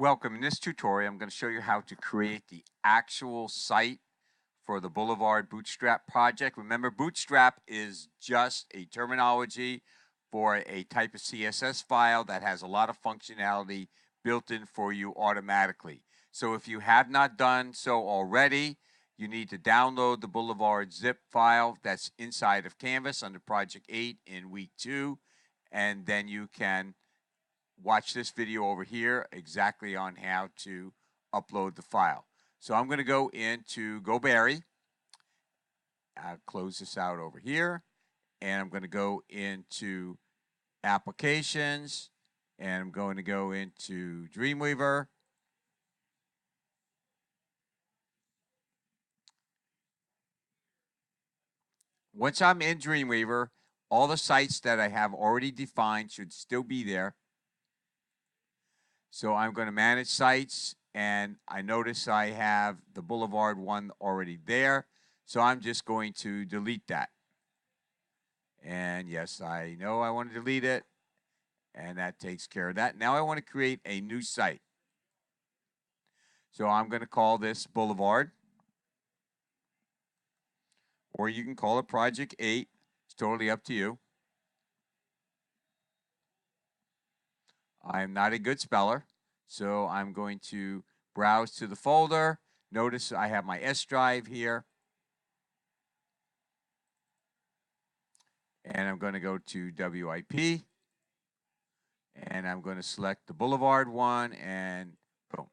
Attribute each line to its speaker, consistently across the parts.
Speaker 1: Welcome. In this tutorial, I'm going to show you how to create the actual site for the Boulevard Bootstrap project. Remember, Bootstrap is just a terminology for a type of CSS file that has a lot of functionality built in for you automatically. So if you have not done so already, you need to download the Boulevard zip file that's inside of Canvas under Project 8 in week 2, and then you can watch this video over here exactly on how to upload the file. So I'm going to go into GoBerry. I'll close this out over here, and I'm going to go into Applications, and I'm going to go into Dreamweaver. Once I'm in Dreamweaver, all the sites that I have already defined should still be there. So I'm going to manage sites, and I notice I have the Boulevard one already there. So I'm just going to delete that. And yes, I know I want to delete it, and that takes care of that. Now I want to create a new site. So I'm going to call this Boulevard, or you can call it Project 8. It's totally up to you. I'm not a good speller, so I'm going to browse to the folder. Notice I have my S drive here. And I'm going to go to WIP. And I'm going to select the Boulevard one, and boom.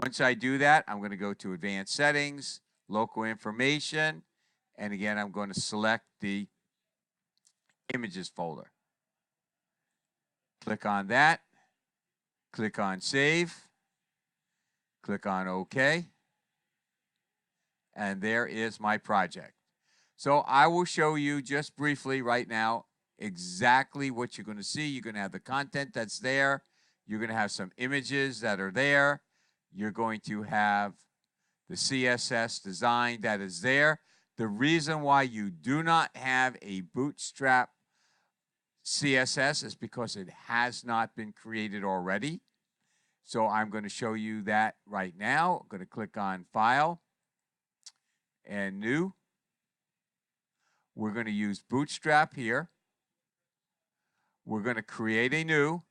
Speaker 1: Once I do that, I'm going to go to Advanced Settings, Local Information, and again, I'm going to select the Images folder. Click on that. Click on Save. Click on OK. And there is my project. So I will show you just briefly right now exactly what you're going to see. You're going to have the content that's there. You're going to have some images that are there. You're going to have the CSS design that is there. The reason why you do not have a Bootstrap CSS is because it has not been created already. So I'm going to show you that right now. I'm going to click on File and New. We're going to use Bootstrap here. We're going to create a new.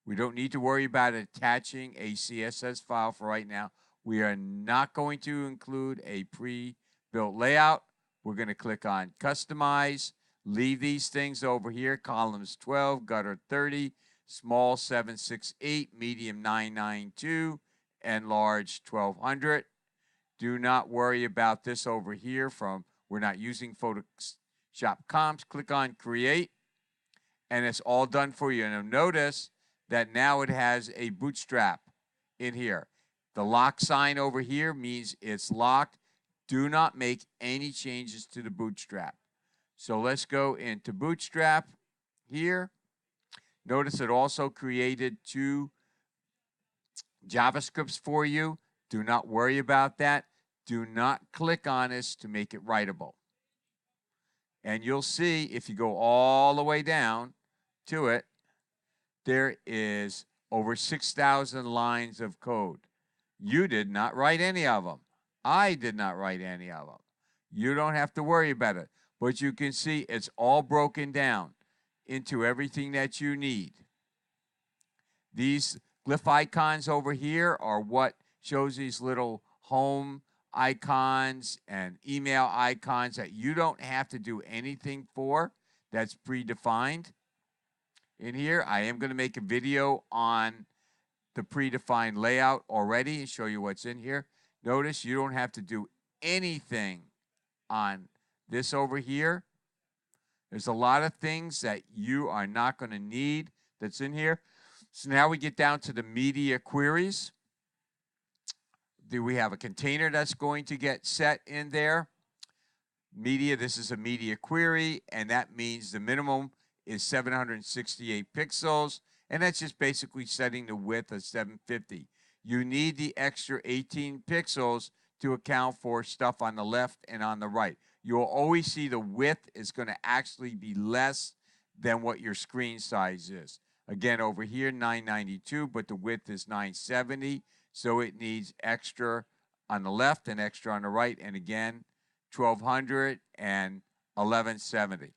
Speaker 1: We don't need to worry about attaching a CSS file for right now. We are not going to include a pre-built layout. We're going to click on Customize. Leave these things over here. Columns 12, gutter 30, small 768, medium 992, and large 1200. Do not worry about this over here we're not using Photoshop comps. Click on Create, and it's all done for you. And notice that now it has a Bootstrap in here. The lock sign over here means it's locked. Do not make any changes to the Bootstrap. So let's go into Bootstrap here. Notice it also created 2 JavaScripts for you. Do not worry about that. Do not click on this to make it writable. And you'll see if you go all the way down to it, there is over 6,000 lines of code. You did not write any of them. I did not write any of them. You don't have to worry about it. But you can see it's all broken down into everything that you need. These glyph icons over here are what shows these little home icons and email icons that you don't have to do anything for. That's predefined. In here, I am going to make a video on the predefined layout already and show you what's in here. Notice you don't have to do anything on this over here. There's a lot of things that you are not going to need that's in here. So now we get down to the media queries. We have a container that's going to get set in there. Media, this is a media query, and that means the minimum is 768 pixels, and that's just basically setting the width of 750. You need the extra 18 pixels to account for stuff on the left and on the right. You'll always see the width is going to actually be less than what your screen size is. Again, over here, 992, but the width is 970, so it needs extra on the left and extra on the right, and again, 1200 and 1170.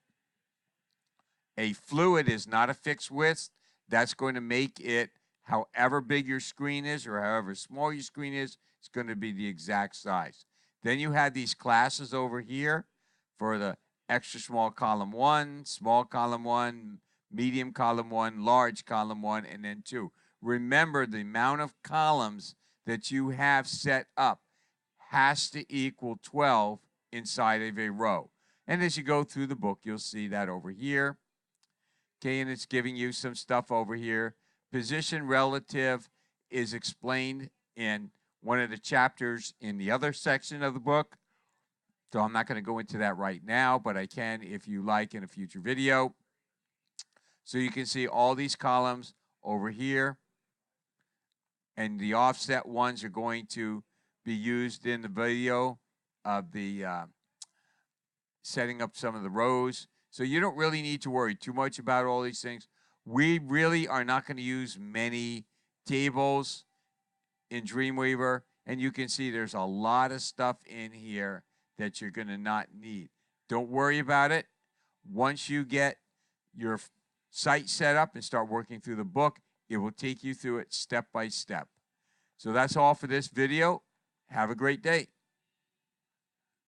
Speaker 1: A fluid is not a fixed width. That's going to make it, however big your screen is or however small your screen is, it's going to be the exact size. Then you have these classes over here for the extra small column 1, small column 1, medium column 1, large column 1, and then 2. Remember, the amount of columns that you have set up has to equal 12 inside of a row. And as you go through the book, you'll see that over here. Okay, and it's giving you some stuff over here. Position relative is explained in one of the chapters in the other section of the book. So I'm not going to go into that right now, but I can if you like in a future video. So you can see all these columns over here. And the offset ones are going to be used in the video of the setting up some of the rows. So you don't really need to worry too much about all these things. We really are not going to use many tables in Dreamweaver. And you can see there's a lot of stuff in here that you're going to not need. Don't worry about it. Once you get your site set up and start working through the book, it will take you through it step by step. So that's all for this video. Have a great day.